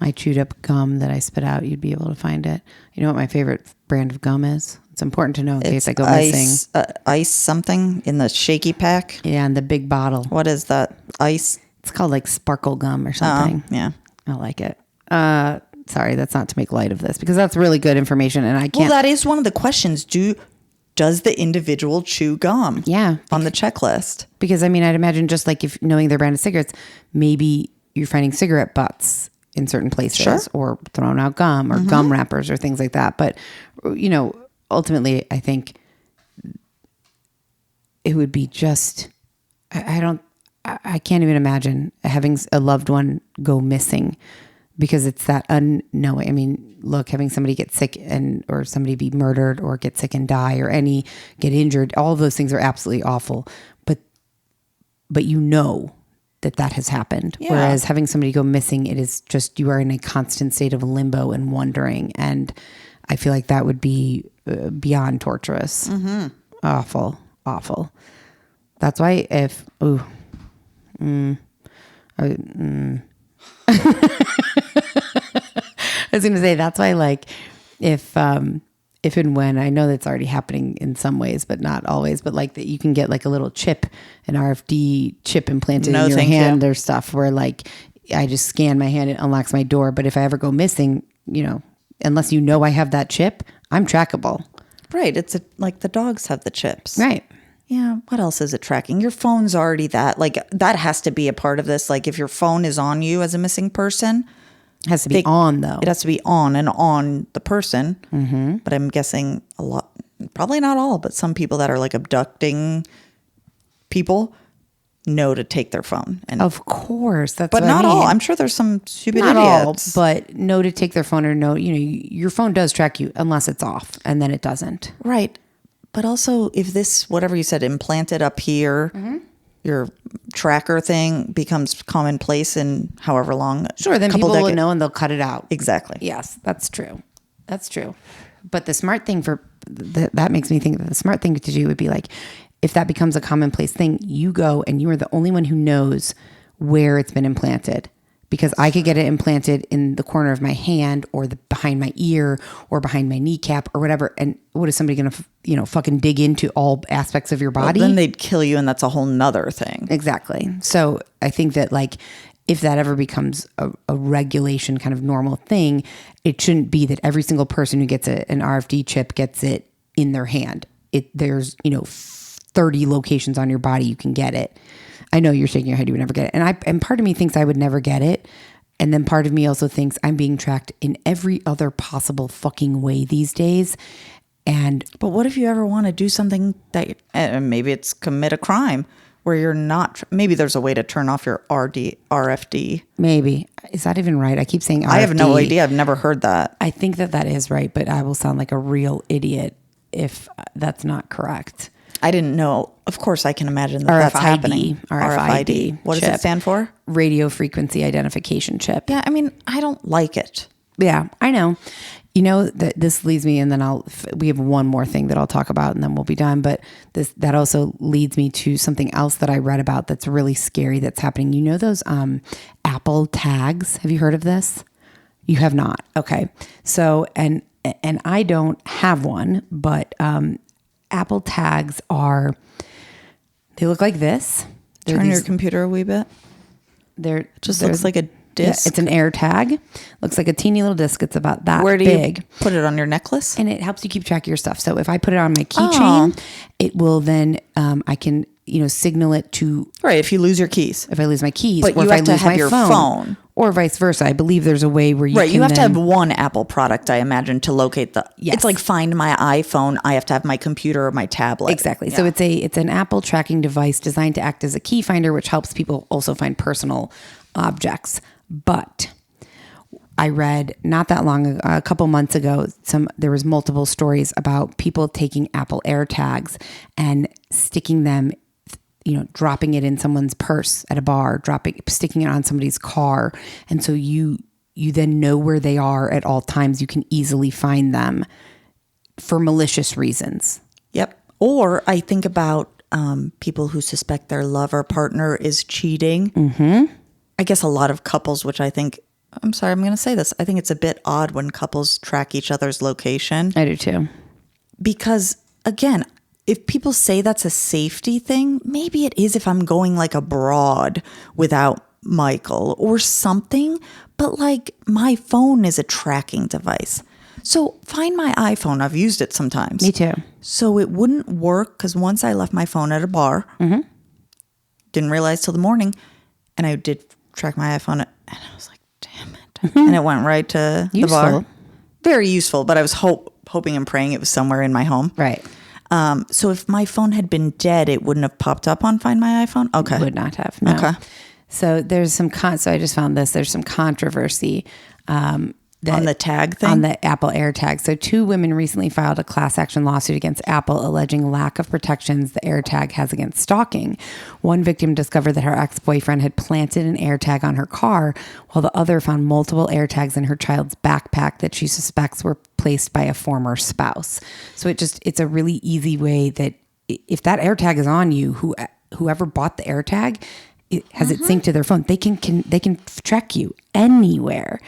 My chewed up gum that I spit out, you'd be able to find it. You know what my favorite brand of gum is? It's important to know in case I go missing. Ice something in the shaky pack? Yeah, in the big bottle. What is that? Ice? It's called like sparkle gum or something. Yeah. I like it. Sorry, that's not to make light of this because that's really good information and I can't. Well, that is one of the questions. Does the individual chew gum? Yeah. On the checklist? Because I mean, I'd imagine just like if knowing their brand of cigarettes, maybe you're finding cigarette butts in certain places, Sure. or thrown out gum, or gum wrappers, or things like that. But, ultimately, I think it would be just, I can't even imagine having a loved one go missing, because it's that unknowing. I mean, look, having somebody get sick or somebody be murdered or get sick and die, or get injured, all of those things are absolutely awful. But that has happened. Yeah. Whereas having somebody go missing, it is just, you are in a constant state of limbo and wondering. And I feel like that would be beyond torturous. Mm-hmm. Awful. That's why I was going to say, that's why, like, if and when, I know that's already happening in some ways, but not always, but like that you can get like a little chip, an RFD chip implanted in your hand or stuff, where like I just scan my hand, it unlocks my door. But if I ever go missing, unless I have that chip, I'm trackable. Right. It's like the dogs have the chips. Right. Yeah. What else is it tracking? Your phone's already that. Like, that has to be a part of this. Like, if your phone is on you as a missing person. It has to be on, though. It has to be on the person. Mm-hmm. But I'm guessing a lot, probably not all, but some people that are like abducting people know to take their phone. And, of course. That's but what not I mean. all. I'm sure there's some stupid not idiots. All, but know to take their phone, or know, your phone does track you unless it's off, and then it doesn't. Right. But also, if this, whatever you said, implanted up here, your tracker thing becomes commonplace in however long. Sure, then people will know and they'll cut it out. Exactly. Yes, that's true. But the smart thing that makes me think that the smart thing to do would be like, if that becomes a commonplace thing, you go and you are the only one who knows where it's been implanted. Because I could get it implanted in the corner of my hand, or behind my ear, or behind my kneecap, or whatever. And what is somebody going to, fucking dig into all aspects of your body? Well, then they'd kill you, and that's a whole nother thing. Exactly. So I think that, like, if that ever becomes a regulation kind of normal thing, it shouldn't be that every single person who gets an RFD chip gets it in their hand. There's 30 locations on your body you can get it. I know you're shaking your head, you would never get it. And part of me thinks I would never get it. And then part of me also thinks I'm being tracked in every other possible fucking way these days. But what if you ever want to do something that, maybe it's commit a crime where you're not, maybe there's a way to turn off your RFD. Maybe. Is that even right? I keep saying RFD. I have no idea. I've never heard that. I think that is right, but I will sound like a real idiot if that's not correct. I didn't know. Of course, I can imagine that's happening. RFID. What does it stand for? Radio frequency identification chip. Yeah, I mean, I don't like it. Yeah, I know. That this leads me, and then we have one more thing that I'll talk about, and then we'll be done. But that also leads me to something else that I read about that's really scary that's happening. Those Apple tags. Have you heard of this? You have not. Okay. So, and I don't have one, but Apple tags they look like this. Turn your computer a wee bit. It just looks like a disc. Yeah, it's an air tag. Looks like a teeny little disc. It's about that big. Where do you put it on your necklace? And it helps you keep track of your stuff. So if I put it on my keychain, it will then, I can, signal it to. Right. If you lose your keys. If I lose my keys. But or you if have I to lose have my your phone. Or vice versa. I believe there's a way where you can. Right. You have to have one Apple product, I imagine, to locate the. Yes. It's like Find My iPhone. I have to have my computer or my tablet. Exactly. Yeah. So it's an Apple tracking device designed to act as a key finder, which helps people also find personal objects. But I read not that long ago, a couple months ago, there was multiple stories about people taking Apple AirTags and sticking them, dropping it in someone's purse at a bar, sticking it on somebody's car. And so you then know where they are at all times. You can easily find them for malicious reasons. Yep. Or I think about people who suspect their lover partner is cheating. Mm-hmm. I guess a lot of couples, which I'm going to say this. I think it's a bit odd when couples track each other's location. I do too. Because again, if people say that's a safety thing, maybe it is if I'm going like abroad without Michael or something. But like my phone is a tracking device. So Find My iPhone, I've used it sometimes. Me too. So it wouldn't work because once I left my phone at a bar, didn't realize till the morning, and I did track my iPhone. And I was like, damn it. And it went right to the bar. Very useful, but I was hoping and praying it was somewhere in my home. Right. So if my phone had been dead, it wouldn't have popped up on Find My iPhone? Okay. It would not have, no. Okay. So there's some, so I just found this, there's some controversy. On the tag thing? On the Apple AirTag. So 2 women recently filed a class action lawsuit against Apple alleging lack of protections the AirTag has against stalking. One victim discovered that her ex-boyfriend had planted an AirTag on her car, while the other found multiple AirTags in her child's backpack that she suspects were placed by a former spouse. So it's a really easy way that if that AirTag is on you, whoever bought the AirTag, it has it synced to their phone. They can track you anywhere.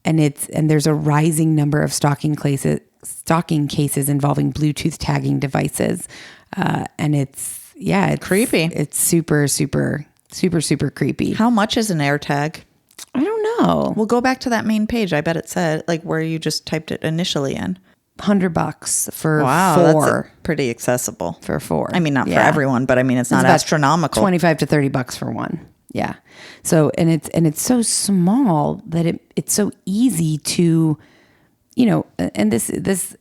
And there's a rising number of stalking cases involving Bluetooth tagging devices. And it's creepy. It's super, super, super, super creepy. How much is an AirTag? I don't know. We'll go back to that main page. I bet it said like where you just typed it initially in. $100 for 4. That's pretty accessible for 4. I mean, not for everyone, but I mean, it's not astronomical. $25 to $30 for one. Yeah. So, and it's so small that it's so easy to, and this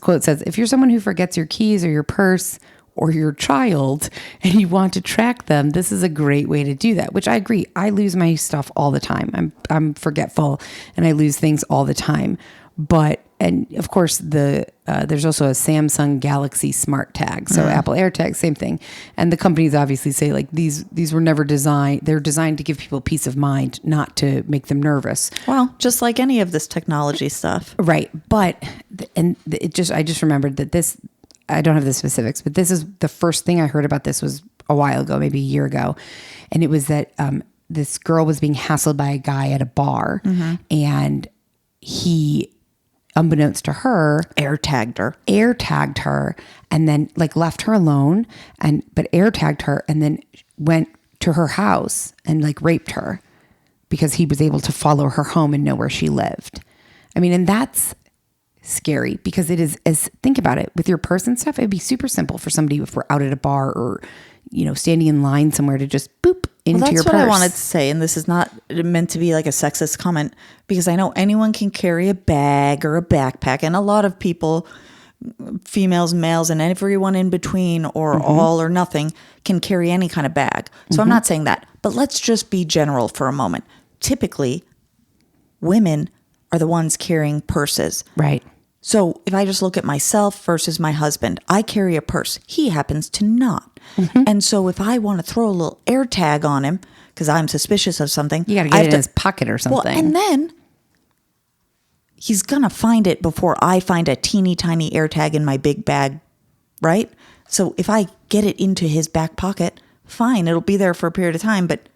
quote says, if you're someone who forgets your keys or your purse or your child and you want to track them, this is a great way to do that, which I agree. I lose my stuff all the time. I'm forgetful and I lose things all the time. But, and of course there's also a Samsung Galaxy Smart Tag. So Apple AirTag, same thing. And the companies obviously say like these were never designed. They're designed to give people peace of mind, not to make them nervous. Well, just like any of this technology stuff. Right. But, I just remembered that this, I don't have the specifics, but this is the first thing I heard about this was a while ago, maybe a year ago. And it was that this girl was being hassled by a guy at a bar and he, unbeknownst to her, AirTagged her and then like left her alone but AirTagged her and then went to her house and like raped her because he was able to follow her home and know where she lived. I mean, and that's scary because it is, think about it, with your purse and stuff, it'd be super simple for somebody if we're out at a bar or, standing in line somewhere to just boop into your purse. That's what I wanted to say, and this is not meant to be like a sexist comment, because I know anyone can carry a bag or a backpack, and a lot of people, females, males, and everyone in between, or all or nothing, can carry any kind of bag. So I'm not saying that, but let's just be general for a moment. Typically, women are the ones carrying purses. Right. So if I just look at myself versus my husband, I carry a purse. He happens to not. And so if I want to throw a little AirTag on him, because I'm suspicious of something. You got to get it in his pocket or something. Well, and then he's going to find it before I find a teeny tiny AirTag in my big bag, right? So if I get it into his back pocket, fine, it'll be there for a period of time, but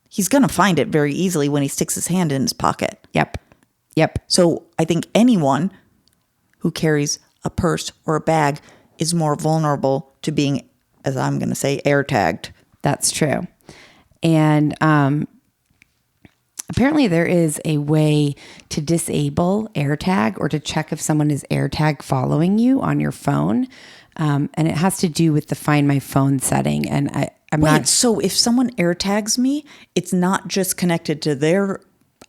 he's going to find it very easily when he sticks his hand in his pocket. Yep. So I think anyone who carries a purse or a bag is more vulnerable to being, as I'm going to say, AirTagged. That's true. And apparently there is a way to disable AirTag or to check if someone is AirTag following you on your phone. And it has to do with the Find My Phone setting. And I'm not. So if someone AirTags me, it's not just connected to their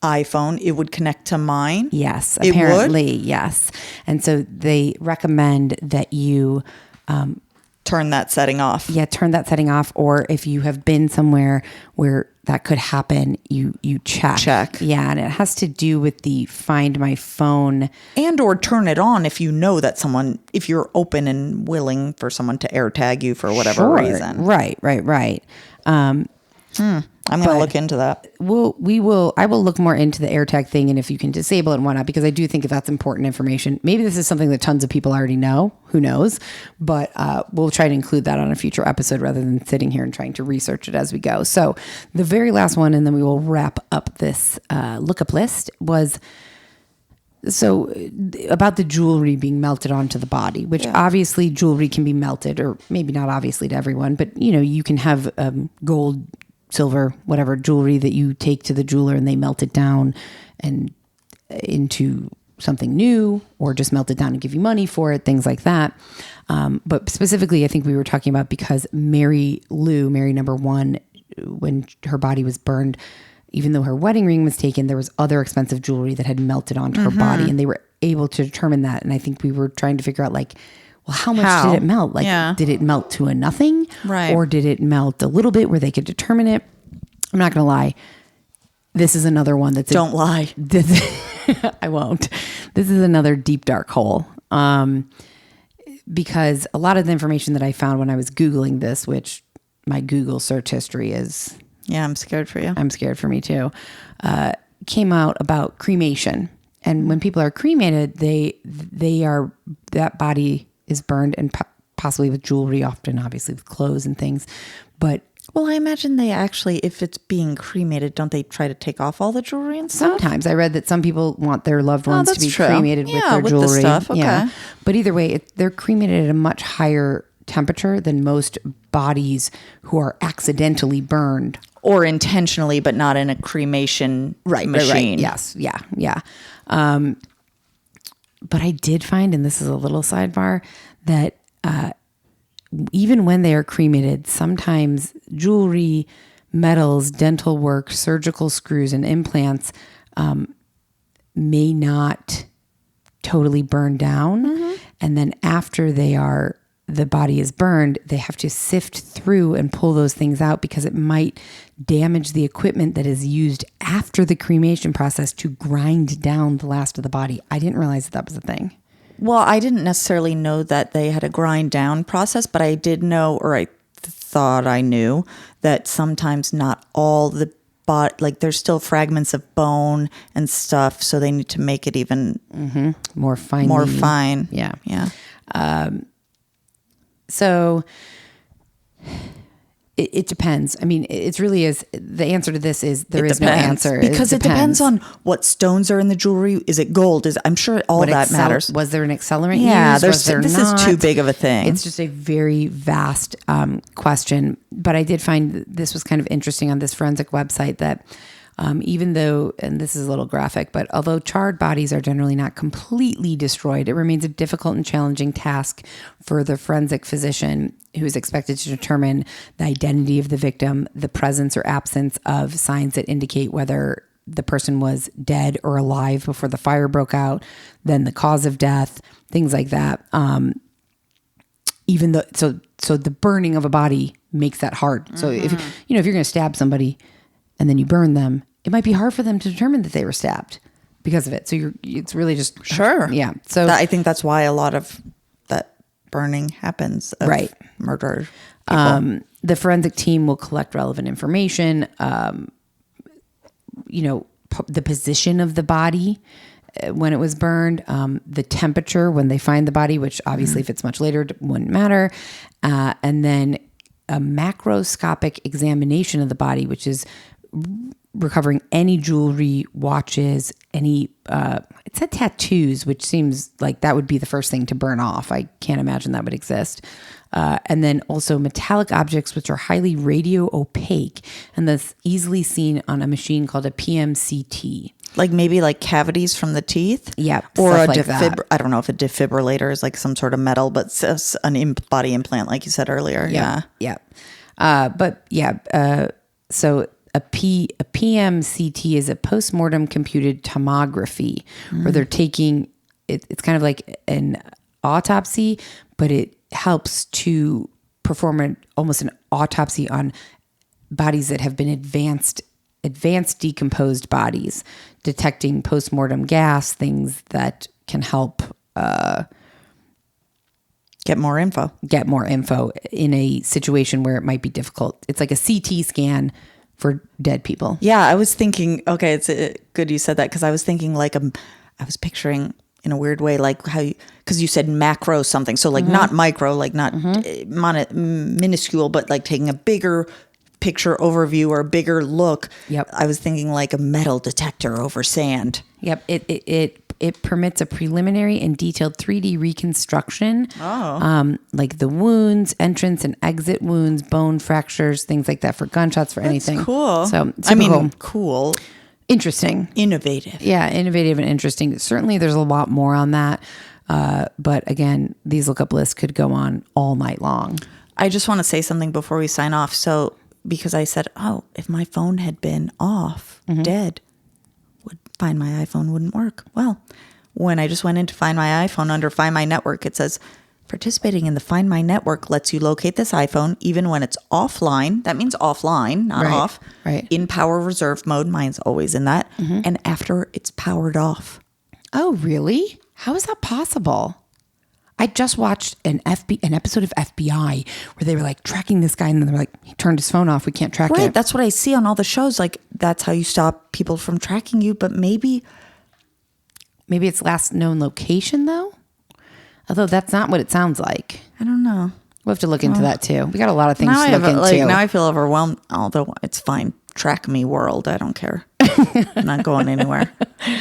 iPhone, it would connect to mine? Yes, apparently, yes. And so they recommend that you turn that setting off. Yeah, turn that setting off. Or if you have been somewhere where that could happen, you check. Yeah, and it has to do with the Find My Phone. And or turn it on if you know that someone, if you're open and willing for someone to AirTag you for whatever reason. Right. I'm going to look into that. I will look more into the AirTag thing and if you can disable it and whatnot, because I do think that's important information. Maybe this is something that tons of people already know, who knows, but we'll try to include that on a future episode rather than sitting here and trying to research it as we go. So the very last one, and then we will wrap up this lookup list, was about the jewelry being melted onto the body, which obviously jewelry can be melted, or maybe not obviously to everyone, but you can have gold, silver, whatever jewelry that you take to the jeweler and they melt it down and into something new, or just melt it down and give you money for it, things like that. But specifically, I think we were talking about because Mary number one when her body was burned, even though her wedding ring was taken, there was other expensive jewelry that had melted onto her body, and they were able to determine that. And I think we were trying to figure out like, well, how much did it melt? Like, did it melt to a nothing? Right. Or did it melt a little bit where they could determine it? I'm not going to lie. This is another one that's... Don't lie. I won't. This is another deep, dark hole. Because a lot of the information that I found when I was Googling this, which my Google search history is... Yeah, I'm scared for you. I'm scared for me too. Came out about cremation. And when people are cremated, that body is burned, and possibly with jewelry, often obviously with clothes and things. But well, I imagine they actually, if it's being cremated, don't they try to take off all the jewelry and stuff? Sometimes I read that some people want their loved ones to be cremated with their jewelry. The stuff. Okay. Yeah. But either way, they're cremated at a much higher temperature than most bodies who are accidentally burned. Or intentionally, but not in a cremation machine. Right. Yes. Yeah. But I did find, and this is a little sidebar, that even when they are cremated, sometimes jewelry, metals, dental work, surgical screws, and implants may not totally burn down. Mm-hmm. And then after the body is burned, they have to sift through and pull those things out because it might damage the equipment that is used after the cremation process to grind down the last of the body. I didn't realize that was a thing. Well, I didn't necessarily know that they had a grind down process, but I did know, or I thought I knew, that sometimes not all the like there's still fragments of bone and stuff, so they need to make it even more fine. Yeah. So it depends. I mean, it's really is. The answer to this is there is no answer. Because it depends on what stones are in the jewelry. Is it gold? I'm sure all that matters. Was there an accelerant used? This is too big of a thing. It's just a very vast question. But I did find this was kind of interesting on this forensic website that even though, and this is a little graphic, but although charred bodies are generally not completely destroyed, it remains a difficult and challenging task for the forensic physician who is expected to determine the identity of the victim, the presence or absence of signs that indicate whether the person was dead or alive before the fire broke out, then the cause of death, things like that. Even though, so the burning of a body makes that hard. So if you're going to stab somebody and then you burn them, it might be hard for them to determine that they were stabbed because of it. So it's really just... Sure. Yeah. So I think that's why a lot of that burning happens of murder people. The forensic team will collect relevant information, the position of the body when it was burned, the temperature when they find the body, which obviously if it's much later, it wouldn't matter. And then a macroscopic examination of the body, which is recovering any jewelry, watches, any, it said tattoos, which seems like that would be the first thing to burn off. I can't imagine that would exist. And then also metallic objects, which are highly radio opaque, and that's easily seen on a machine called a PMCT. Like maybe like cavities from the teeth? Yeah. Or a I don't know if a defibrillator is like some sort of metal, but an body implant, like you said earlier. Yeah. So a PMCT is a postmortem computed tomography where they're taking, it's kind of like an autopsy, but it helps to perform almost an autopsy on bodies that have been advanced decomposed bodies, detecting postmortem gas, things that can help get more info in a situation where it might be difficult. It's like a CT scan for dead people. Yeah, I was thinking, okay, it's good you said that, because I was thinking like I was picturing in a weird way, like how because you said macro something, so like not micro, like not minuscule, but like taking a bigger picture overview or a bigger look. Yep. I was thinking like a metal detector over sand. Yep. It permits a preliminary and detailed 3D reconstruction. Like the wounds, entrance and exit wounds, bone fractures, things like that for gunshots, for anything. Cool. So cool. Interesting. Innovative. Yeah. Innovative and interesting. Certainly there's a lot more on that. But again, these lookup lists could go on all night long. I just want to say something before we sign off. So because I said, oh, if my phone had been off, dead, would Find My iPhone wouldn't work. Well, when I just went in to Find My iPhone under Find My Network, it says, participating in the Find My Network lets you locate this iPhone even when it's offline. That means offline, not off. Right. In power reserve mode. Mine's always in that. And after it's powered off. Oh, really? How is that possible? I just watched an episode of FBI where they were like tracking this guy and then they're like, he turned his phone off. We can't track Right. it. That's what I see on all the shows. Like, that's how you stop people from tracking you. But maybe it's last known location though. Although that's not what it sounds like. I don't know. We'll have to look into that too. We got a lot of things to look into. Now I feel overwhelmed, although it's fine. Track me, world. I don't care. I'm not going anywhere. All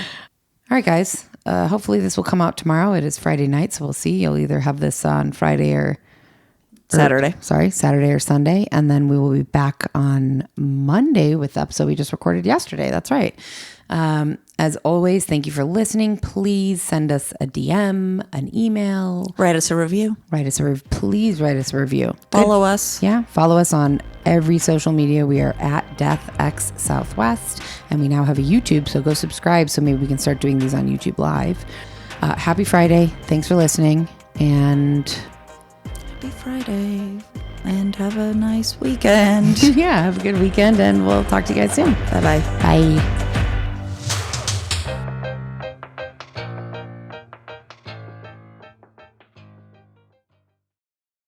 right, guys. Hopefully this will come out tomorrow. It is Friday night, so we'll see. You'll either have this on Friday or Saturday. Saturday or Sunday. And then we will be back on Monday with the episode we just recorded yesterday. That's right. As always, thank you for listening. Please send us a DM, an email. Write us a review. Please write us a review. Follow us. Yeah. Follow us on every social media. We are at DeathX Southwest. And we now have a YouTube, so go subscribe so maybe we can start doing these on YouTube Live. Happy Friday. Thanks for listening. And happy Friday. And have a nice weekend. yeah, have a good weekend. And we'll talk to you guys soon. Bye-bye. Bye.